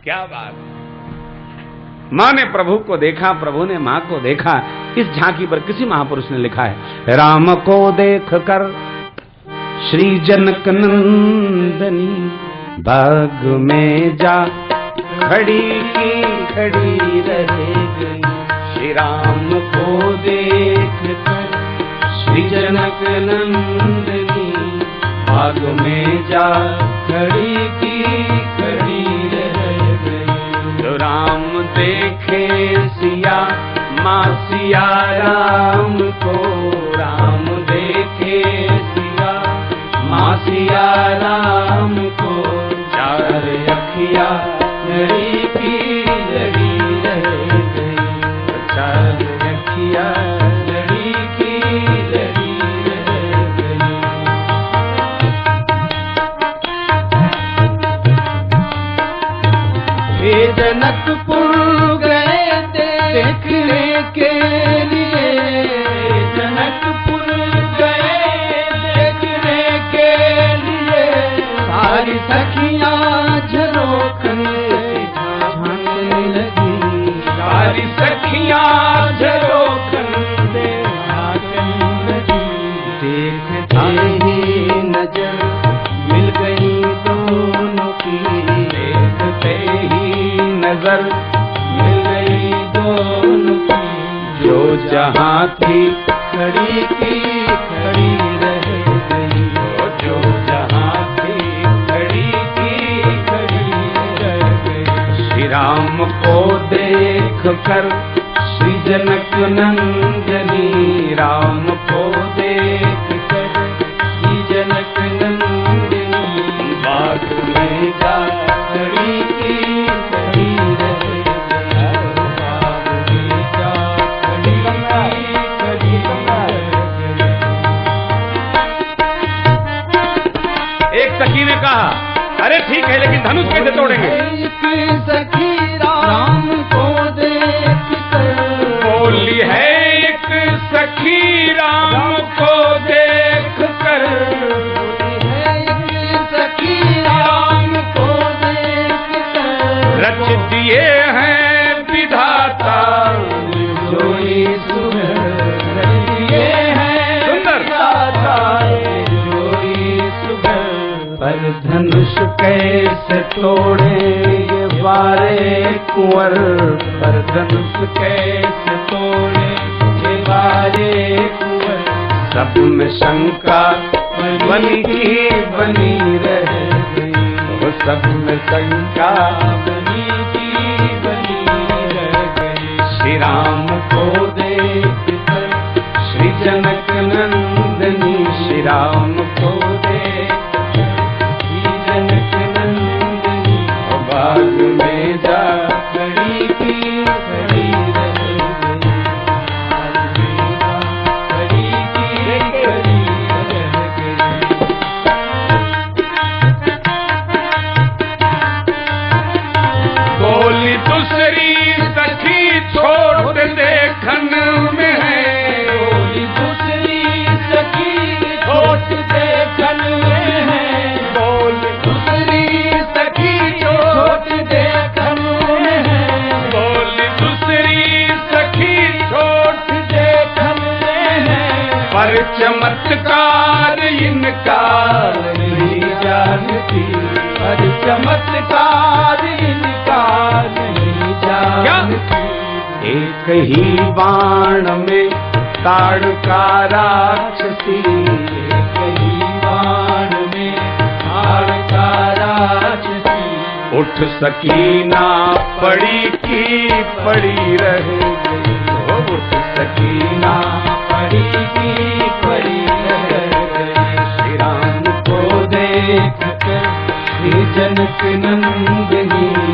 क्या बात। मां ने प्रभु को देखा, प्रभु ने मां को देखा। इस झांकी पर किसी महापुरुष ने लिखा है, राम को देख कर श्री जनक नंदनी बाग में जा खड़ी की खड़ी रह गई। श्री राम को देख कर श्री जनक नंदनी बाग में जा खड़ी की खड़ी रह गई। जो राम देखे सिया मां सिया राम को, राम देखे सिया मां सिया राम को, चार अखिया लड़ी की लड़ी रह गई। चार अखिया लड़ी की लड़ी रह गई। हे जनकपुर गए देखने के लिए, जनकपुर गए देखने के लिए, सारी सखियां झरोखन से झांकने लगी। सारी सखियां झरोखन से झांकने लगी। देखते ही नजर मिल गई दोनों की, देखते ही नजर मिल गई दोनों की। जो जहां थी खड़ी की खड़ी रह गई। जो जहां थी खड़ी की खड़ी रह गई। श्री राम को देख कर श्री जनक नंदनी, राम को देख कर श्री जनक नंदनी बाग में जा खड़ी की खड़ी रह गई। बाग में जा खड़ी की खड़ी रह गई। एक सखी ने कहा, अरे ठीक है लेकिन धनुष कैसे तोड़ेंगे? एक सखी राम को देख कर बोली है, एक सखी राम को देख कर बोली है, एक सखी राम को देख कर रच दिए हैं विधाता जोई सुंदर। रच दिए हैं विधाता जोई सुंदर। पर धनुष कैसे तोड़े ये बारे कुंवर, पर धनुष कैसे तोड़े ये बारे कुंवर। सब में शंका बनी की बनी रह गई। वो सब में शंका बनी की बनी रह गई। श्री राम को देख कर श्री जनक नंदनी, श्री राम को देख बाग में जा खड़ी की खड़ी रह गई। खड़ी की खड़ी रह गई। बोली दूसरी सखी छोड़ देखन में है। बोली दूसरी सखी छोड़ देखन में है। बोली दूसरी सखी छोट देखन में है। बोली दूसरी सखी छोट देखन में है। पर चमत्कार इनका नहीं जानती। पर चमत्कार इनका नहीं जानती। एक ही बाण में ताड़का राक्षसी, एक ही बाण में ताड़का राक्षसी। उठ सकी ना पड़ी की पड़ी रह गई। उठ सकी ना पड़ी की पड़ी रह गई। श्री राम को देख कर श्री जनक नंदनी